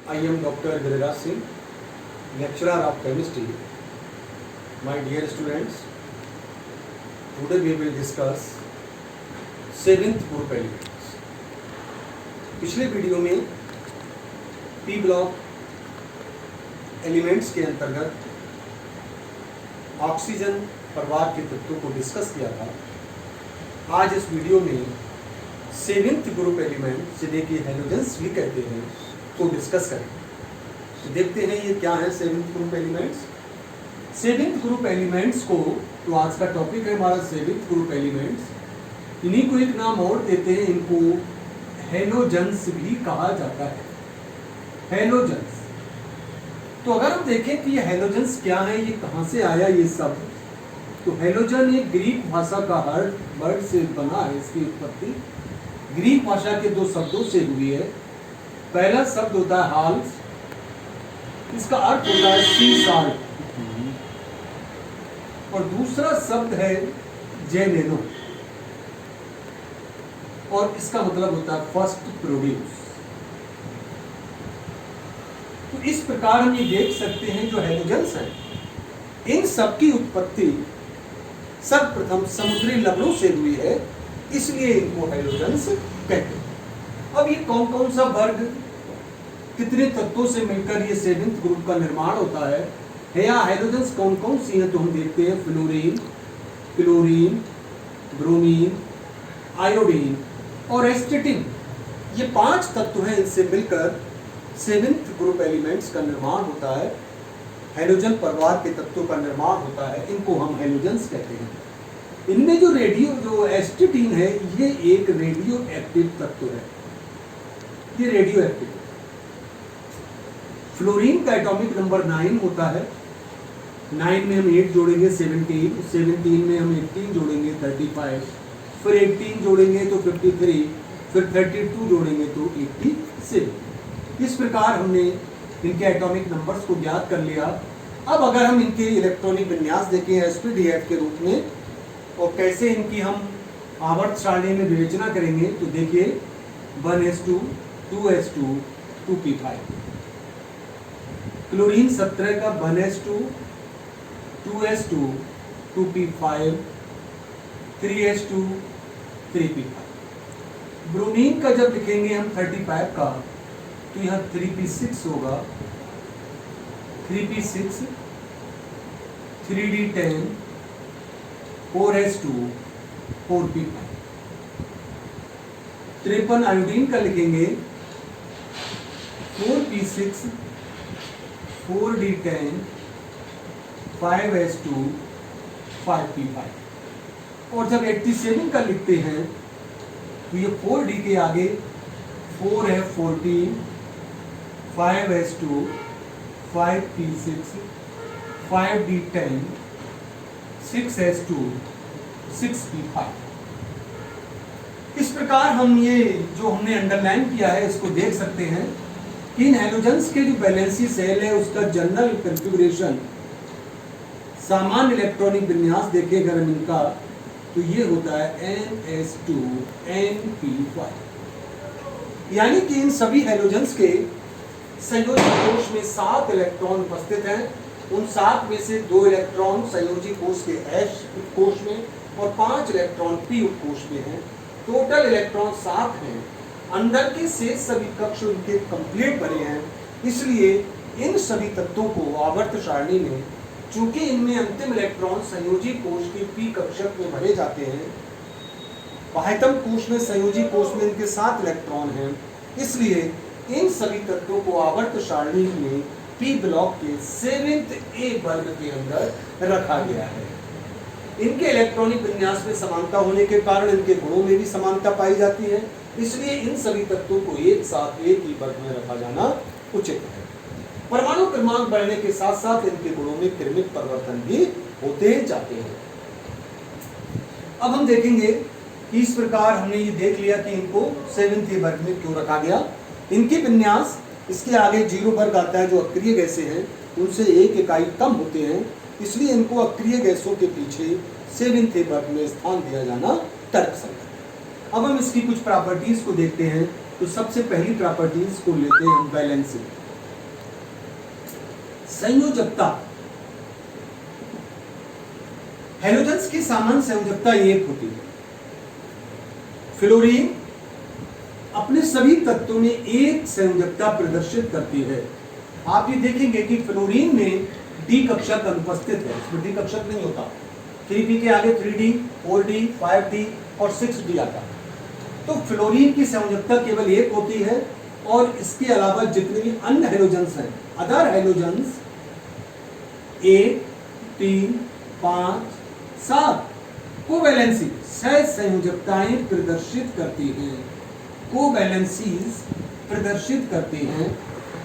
I am Dr. Giriraj Singh, lecturer of chemistry. My dear students, today we will discuss 7th group elements. पिछले video में P block elements के अंतर्गत oxygen परिवार के तत्वों को डिस्कस किया था। आज इस वीडियो में 7th ग्रुप एलिमेंट जिन्हें कि हैलोजेंस भी कहते हैं को डिस्कस करेंगे। तो देखते हैं ये क्या है 7th group elements. 7th group elements को, तो आज का टॉपिक है हमारा 7th ग्रुप एलिमेंट्स। इन्हीं को एक नाम और देते हैं, इनको हैलोजेंस भी कहा जाता है। हैलोजेंस। तो अगर हम देखें कि ये हैलोजेंस क्या है, ये कहाँ से आया ये सब, तो हैलोजन एक ग्रीक भाषा का वर्ड से बना है। इसकी उत्पत्ति ग्रीक भाषा के दो शब्दों से हुई है। पहला शब्द होता है हाल्स, इसका अर्थ होता है सी साल्ट, और दूसरा शब्द है जेनेनो, और इसका मतलब होता है फर्स्ट प्रोड्यूस। तो इस प्रकार हम ये देख सकते हैं जो हैलोजेंस है, इन सब की उत्पत्ति सर्वप्रथम समुद्री लवणों से हुई है, इसलिए इनको हैलोजेंस कहते हैं। अब ये कौन कौन सा वर्ग, कितने तत्वों से मिलकर ये 7th ग्रुप का निर्माण होता है, या हैलोजेंस कौन कौन सी हैं, तो हम देखते हैं फ्लोरीन, क्लोरीन, ब्रोमीन, आयोडीन और एस्टेटिन। ये 5 तत्व हैं, इनसे मिलकर 7th ग्रुप एलिमेंट्स का निर्माण होता है। हैलोजन परिवार के तत्वों का निर्माण होता है, इनको हम हैलोजेंस कहते हैं। इनमें जो एस्टेटिन है, ये एक रेडियो एक्टिव तत्व है, ये रेडियो एक्टिव। फ्लोरीन का एटॉमिक नंबर 9 होता है। 9 में हम 8 जोड़ेंगे 17, 17 में हम 18 जोड़ेंगे 35, फिर 18 जोड़ेंगे तो 53, फिर 32 जोड़ेंगे तो 87। इस प्रकार हमने इनके एटॉमिक नंबर्स को ज्ञात कर लिया। अब अगर हम इनके इलेक्ट्रॉनिक विन्यास देखें sp-df के रूप में, और कैसे इनकी हम आवर्त सारणी में विवेचना करेंगे, तो देखिए 1s2, 2s2, 2p5। क्लोरीन 17 का 1s2, 2s2, 2p5, 3s2, 3p5। Bromine का जब लिखेंगे हम 35 का, तो यहाँ 3p6 होगा, 3p6, 3d10, 4s2, 4p5। 53 iodine का लिखेंगे 4p6, 4d10, 5s2, 5p5। और जब 87 का लिखते हैं, तो ये 4d के आगे 4f14, 5s2, 5p6, 5d10, 6s2, 6p5। इस प्रकार हम ये जो हमने अंडरलाइन किया है, इसको देख सकते हैं कि इन हैलोजेंस के जो वैलेंसी सेल है, उसका जनरल कॉन्फ़िगरेशन, सामान्य इलेक्ट्रॉनिक विन्यास देखें अगर हम इनका, तो ये होता है ns2 np5। यानी कि इन सभी हैलोजेंस के संयोजी कोश में 7 इलेक्ट्रॉन उपस्थित हैं। उन 7 में से 2 इलेक्ट्रॉन संयोजी कोश के H कोश में और 5 इलेक्ट्रॉन P उपकोश में हैं। टोटल इलेक्ट्रॉन 7 हैं। अंदर के शेष सभी कक्ष उनके कंप्लीट बने हैं, इसलिए इन सभी तत्वों को आवर्त सारणी में, चूंकि इनमें अंतिम इलेक्ट्रॉन संयोजी कोश के P कक्षक में भरे जाते हैं, बाह्यतम कोश में संयोजी कोश में इनके 7 इलेक्ट्रॉन हैं, इसलिए इन सभी तत्वों को आवर्त सारणी में पी ब्लॉक के 7th A वर्ग के अंदर रखा गया है। इनके इलेक्ट्रॉनिक विन्यास में समानता होने के कारण इनके गुणों में भी समानता पाई जाती है, इसलिए इन सभी तत्वों को एक साथ एक ही वर्ग में रखा जाना उचित है। परमाणु क्रमांक बढ़ने के साथ साथ इनके गुणों में क्रमिक परिवर्तन भी होते जाते हैं। अब हम देखेंगे कि इस प्रकार हमने ये देख लिया कि इनको 7th A वर्ग में क्यों रखा गया। इनके विन्यास, इसके आगे 0 वर्ग आता है, जो अक्रिय गैसें हैं उनसे 1 इकाई कम होते हैं, इसलिए इनको अक्रिय गैसों के पीछे 7th A वर्ग में स्थान दिया जाना तर्कसंगत है। अब हम इसकी कुछ प्रॉपर्टीज को देखते हैं। तो सबसे पहली प्रॉपर्टीज को लेते हैं हम वैलेंसी। संयोजकता, हैलोजेंस की सामान्य संयोजकता एक होती है। फ्लोरीन अपने सभी तत्वों में एक संयोजकता प्रदर्शित करती है। आप ये देखेंगे कि फ्लोरीन में डी कक्षक अनुपस्थित है, इसमें डी कक्षक नहीं होता। 3p के आगे 3d, 4d, 5d और 6d आता है। तो फ्लोरीन की संयोजकता केवल एक होती है और इसके अलावा जितने भी अन्य हैलोजेंस हैं, अदर हैलोजेंस 1, 3, 5, 7 कोवैलेंसी सह संयोजकताएं प्रदर्शित करती हैं। कोवैलेंसीज प्रदर्शित करती हैं,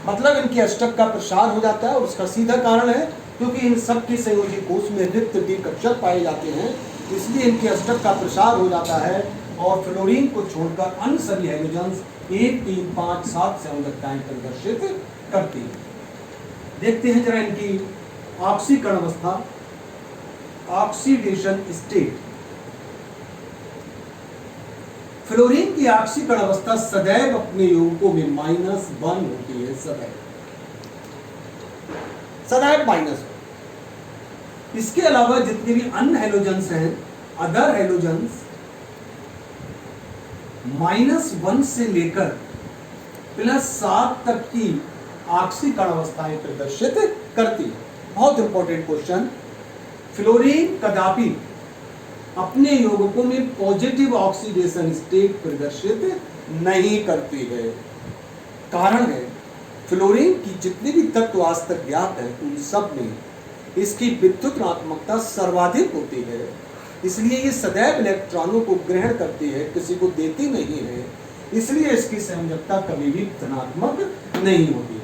मतलब इनके अष्टक का प्रसार हो जाता है और उसका सीधा कारण है क्योंकि इन सब के संयोजी कोष में रिक्त डी कक्षक पाए जाते हैं, इसलिए इनके अष्टक का प्रसार हो जाता है और फ्लोरीन को छोड़कर अन्य सभी हैलोजेंस 1, 3, 5, 7 संयोजकताएं प्रदर्शित करती हैं। देखते हैं जरा इनकी ऑक्सीकरण अवस्था, ऑक्सीडेशन स्टेट। फ्लोरीन की ऑक्सीकरण अवस्था सदैव अपने यौगिकों में -1 होती है, सदैव -1। इसके अलावा जितने भी अन्य हैलोजेंस हैं, अदर हैलोजेंस -1 से लेकर +7 तक की ऑक्सीकरण अवस्थाएं प्रदर्शित करती है। बहुत इंपॉर्टेंट क्वेश्चन, फ्लोरीन कदापि अपने यौगिकों में पॉजिटिव ऑक्सीडेशन स्टेट प्रदर्शित नहीं करती है। कारण है फ्लोरीन की जितने भी तत्व आज तक ज्ञात है उन सब में इसकी विद्युत ऋणात्मकता सर्वाधिक होती है, इसलिए ये सदैव इलेक्ट्रॉनों को ग्रहण करती है, किसी को देती नहीं है, इसलिए इसकी संयोजकता कभी भी धनात्मक नहीं होती।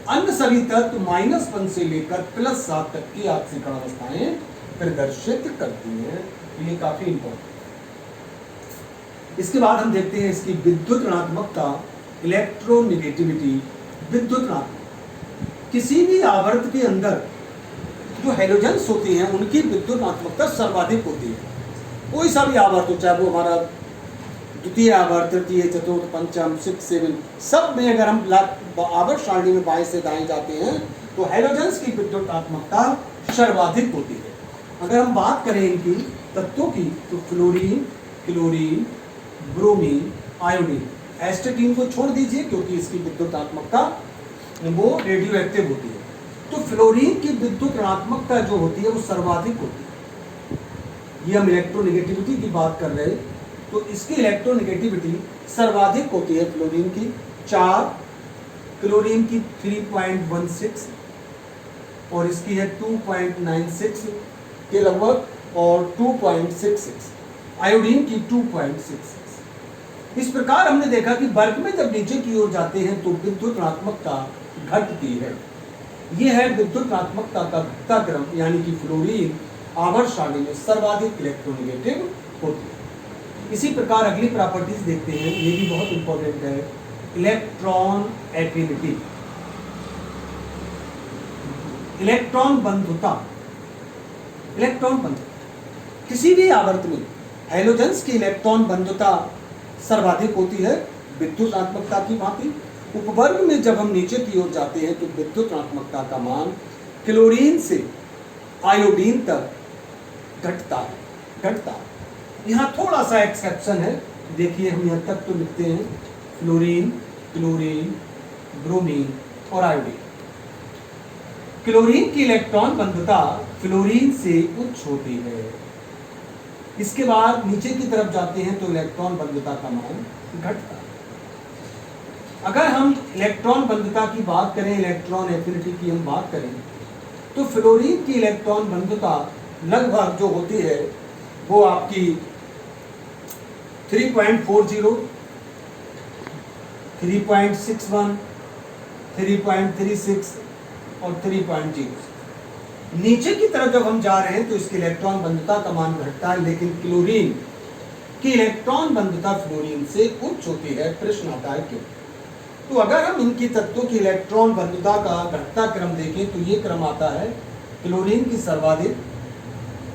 अन्य सभी तत्व -1 से लेकर +7 तक की ऑक्सीकरण अवस्थाएं प्रदर्शित करती हैं। ये काफी इंपॉर्टेंट। इसके बाद हम देखते हैं इसकी विद्युत ऋणात्मकता, इलेक्ट्रोनेगेटिविटी। विद्युत ऋणात्मक किसी भी आवर्त के अंदर जो हैलोजेंस होती हैं उनकी विद्युत ऋणात्मकता सर्वाधिक होती है। कोई सा भी आवर्त हो, चाहे वो हमारा द्वितीय आवर्त, तृतीय, चतुर्थ, पंचम, 6, 7, सब में अगर हम आवर्त सारणी में बाएं से दाएं जाते हैं तो हैलोजेंस की विद्युत ऋणात्मकता सर्वाधिक होती है। अगर हम बात करें इनकी तत्वों की तो फ्लोरीन, क्लोरीन, ब्रोमीन, आयोडीन, एस्टेटीन को छोड़ दीजिए क्योंकि इसकी विद्युत ऋणात्मकता वो रेडियो एक्टिव होती है। तो फ्लोरीन की विद्युत ऋणात्मकता जो होती है वो सर्वाधिक होती है। ये हम इलेक्ट्रोनेगेटिविटी की बात कर रहे हैं तो इसकी इलेक्ट्रोनेगेटिविटी सर्वाधिक होती है फ्लोरीन की 4, क्लोरीन की 3.16 और इसकी है 2.96 के लगभग और 2.66, आयोडीन की 2.66। इस प्रकार हमने देखा कि वर्ग में जब नीचे की ओर जाते हैं तो विद्युत ऋणात्मकता घटती है। यह है विद्युत ऋणात्मकता का घटता क्रम, यानी कि फ्लोरीन आवर्त सारणी में सर्वाधिक इलेक्ट्रोनेगेटिव होती है। इसी प्रकार अगली प्रॉपर्टीज देखते हैं, ये भी बहुत इंपॉर्टेंट है, इलेक्ट्रॉन एफिनिटी, इलेक्ट्रॉन बंधुता। इलेक्ट्रॉन बंधुता किसी भी आवर्त में हैलोजेंस की इलेक्ट्रॉन बंधुता सर्वाधिक होती है विद्युत ऋणात्मकता की भांति। उपवर्ग में जब हम नीचे की ओर जाते हैं तो विद्युत ऋणात्मकता का मान क्लोरीन से आयोडीन तक घटता है। यहाँ थोड़ा सा एक्सेप्शन है, देखिए हम यहाँ तक तो लिखते हैं फ्लोरीन, क्लोरीन, ब्रोमीन और आयोडीन। क्लोरीन की इलेक्ट्रॉन बंधुता फ्लोरीन से उच्च होती है। इसके बाद नीचे की तरफ जाते हैं तो इलेक्ट्रॉन बंधुता का मान घटता है। अगर हम इलेक्ट्रॉन बंधुता की बात करें, इलेक्ट्रॉन एफिनिटी की हम बात करें तो फ्लोरीन की इलेक्ट्रॉन बंधुता लगभग जो होती है वो आपकी 3.40, 3.61, 3.36 और 3.0। नीचे की तरफ जब हम जा रहे हैं तो इसकी इलेक्ट्रॉन बंधुता का मान घटता है, लेकिन क्लोरीन की इलेक्ट्रॉन बंधुता फ्लोरीन से उच्च होती है। प्रश्न आता है क्यों? तो अगर हम इनकी तत्वों की इलेक्ट्रॉन बंधुता का घटता क्रम देखें तो ये क्रम आता है क्लोरीन की सर्वाधिक,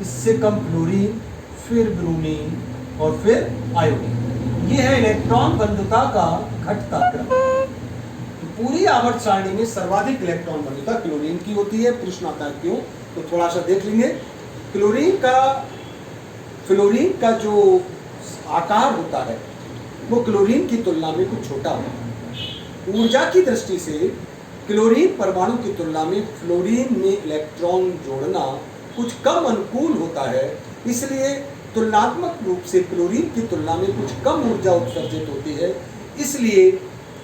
इससे कम फ्लोरीन, फिर ब्रोमीन और फिर आयोडीन। ये है इलेक्ट्रॉन बंधुता का घटता क्रम। तो पूरी आवर्त सारणी में सर्वाधिक इलेक्ट्रॉन वरीयता क्लोरीन की होती है। प्रश्न आता है क्यों, तो थोड़ा सा देख लेंगे। फ्लोरीन का जो आकार होता है वो क्लोरीन की तुलना में कुछ छोटा होता है। ऊर्जा की दृष्टि से क्लोरीन परमाणु की तुलना में फ्लोरीन में इलेक्ट्रॉन जोड़ना कुछ कम अनुकूल होता है, इसलिए तुलनात्मक रूप से क्लोरीन की तुलना में कुछ कम ऊर्जा उत्सर्जित होती है। इसलिए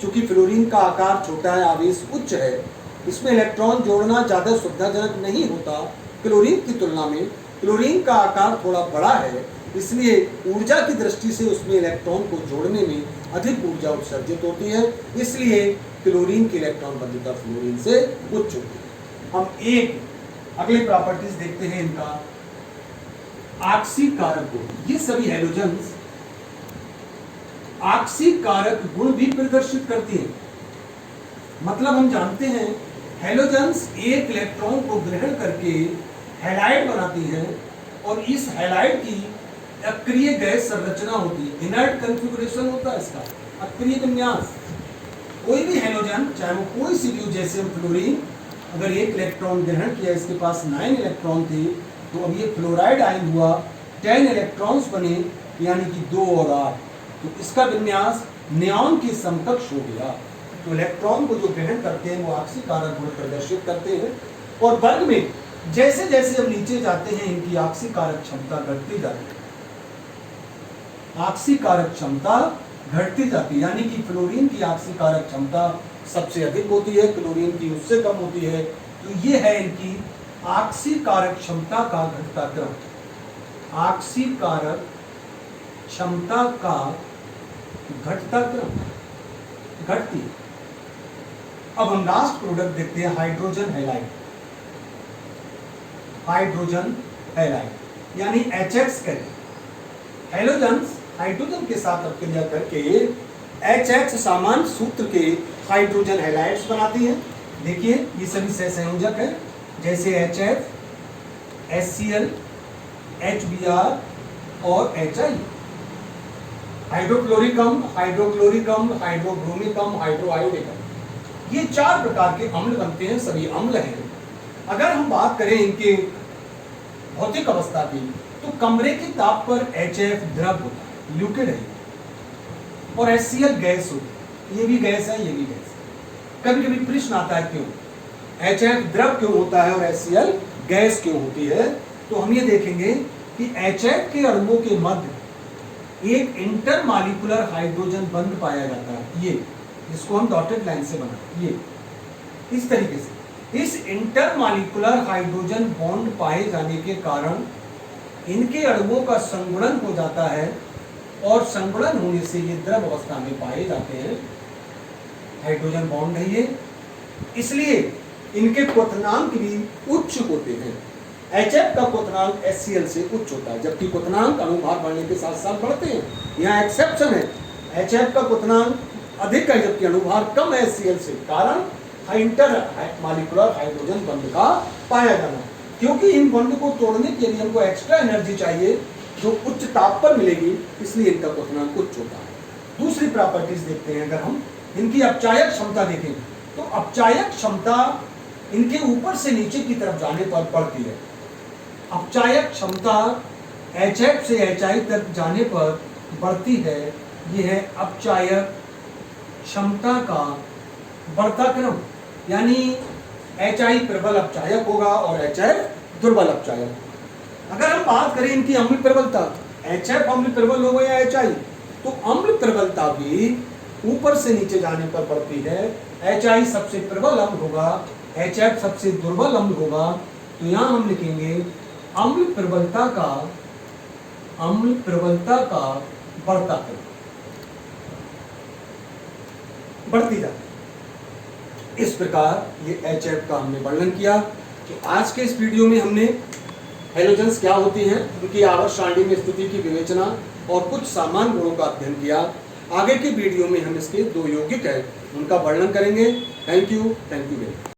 चूंकि फ्लोरीन का आकार छोटा है, आवेश उच्च है, इसमें इलेक्ट्रॉन जोड़ना ज़्यादा सुविधाजनक नहीं होता। क्लोरीन की तुलना में क्लोरीन का आकार थोड़ा बड़ा है, इसलिए ऊर्जा की दृष्टि से उसमें इलेक्ट्रॉन को जोड़ने में अधिक ऊर्जा उत्सर्जित होती है, इसलिए क्लोरीन की इलेक्ट्रॉन वरीयता फ्लोरीन से उच्च होती है। हम एक अगले प्रॉपर्टीज देखते हैं इनका। आक्सीकारक गुण, ये सभी हैलोजेंस आक्सीकारक गुण भी प्रदर्शित करती हैं। मतलब हम जानते हैं हैलोजेंस एक इलेक्ट्रॉन को ग्रहण करके हैलाइड बनाती हैं और इस हैलाइड की अक्रिय गैस संरचना होती है, इनर्ट कॉन्फ़िगरेशन होता है इसका, अक्रिय विन्यास। कोई भी हैलोजन, चाहे वो कोई सी भी हो, जैसे हम फ्लोरीन, अगर एक इलेक्ट्रॉन ग्रहण किया, इसके पास 9 इलेक्ट्रॉन थे, तो अब ये फ्लोराइड आयन हुआ, 10 इलेक्ट्रॉन्स बने, यानी कि 2 और 8, तो इसका विन्यास नियॉन के समकक्ष हो गया। तो इलेक्ट्रॉन को जो ग्रहण करते हैं वो आक्सीकारक गुण प्रदर्शित करते हैं। और वर्ग में जैसे जैसे हम नीचे जाते हैं इनकी आक्सीकारक क्षमता घटती जाती है, आक्सीकारक क्षमता घटती जाती है, यानी कि फ्लोरीन की आक्सीकारक क्षमता सबसे अधिक होती है, क्लोरीन की उससे कम होती है। तो ये है इनकी आक्सीकारक क्षमता का घटता क्रम, आक्सीकारक क्षमता का घटता क्रम, घटती है। अब हम लास्ट प्रोडक्ट देखते हैं, हाइड्रोजन हैलाइड। हाइड्रोजन हैलाइड यानी HX कहते। हैलोजेंस हाइड्रोजन के साथ अभिक्रिया करके HX सामान्य सूत्र के हाइड्रोजन हैलाइड्स बनाती हैं। देखिए ये सभी सहसंयोजक हैं, जैसे HF, HCl, HBr और HI। हाइड्रोक्लोरिकम, हाइड्रोक्लोरिकम, हाइड्रोब्रोमिकम, हाइड्रोआयोडिकम, ये 4 प्रकार के अम्ल बनते हैं, सभी अम्ल हैं। अगर हम बात करें इनके भौतिक अवस्था की, तो कमरे के ताप पर HF द्रव होता है, लिक्विड है, और HCl गैस होती है। ये भी गैस है, ये भी गैस है। कभी कभी प्रश्न आता है क्यों HF द्रव क्यों होता है और HCl गैस क्यों होती है, तो हम ये देखेंगे कि HF के अणुओं के मध्य एक इंटरमॉलिक्यूलर हाइड्रोजन बंध पाया जाता है, ये जिसको हम डॉटेड लाइन से बनाते, ये इस तरीके से। इस इंटरमॉलिक्यूलर हाइड्रोजन बॉन्ड पाए जाने के कारण इनके अणुओं का संगुणन हो जाता है, और संगुणन होने से ये द्रव अवस्था में पाए जाते हैं। हाइड्रोजन बॉन्ड है ये, इसलिए इनके क्वथनांक भी उच्च होते हैं। HF का क्वथनांक HCl से उच्च होता है, जबकि क्वथनांक अणुभार बढ़ने के साथ साथ बढ़ते हैं। यहाँ एक्सेप्शन है, HF का क्वथनांक अधिक है जबकि अणुभार कम है HCl से, कारण इंटर मॉलिक्यूलर हाइड्रोजन बंध का पाया जाना। क्योंकि इन बंध को तोड़ने के लिए हमको एक्स्ट्रा एनर्जी चाहिए जो उच्च ताप पर मिलेगी, इसलिए इनका क्वथनांक उच्च होता है। दूसरी प्रॉपर्टीज देखते हैं, अगर हम इनकी अपचायक क्षमता देखें, तो अपचायक क्षमता इनके ऊपर से नीचे की तरफ जाने पर बढ़ती है। अपचायक क्षमता HF से HI तक जाने पर बढ़ती है। यह है अपचायक क्षमता का बढ़ता क्रम, यानी HI प्रबल अपचायक होगा और HF दुर्बल अपचायक। अगर हम बात करें इनकी अम्ल प्रबलता, HF अम्ल प्रबल होगा या HI, तो अम्ल प्रबलता भी ऊपर से नीचे जाने पर बढ़ती है। HI सबसे प्रबल अम्ल होगा, HF सबसे दुर्बल अम्ल होगा। तो यहां हम लिखेंगे अम्ल प्रबलता का बढ़ता क्रम, बढ़ती जाती। इस प्रकार ये HF का हमने वर्णन किया। तो आज के इस वीडियो में हमने हैलोजेंस क्या होती हैं, उनकी आवर्त सारणी में स्थिति की विवेचना और कुछ सामान्य गुणों का अध्ययन किया। आगे के वीडियो में हम इसके 2 यौगिक हैं उनका वर्णन करेंगे। Thank you very much.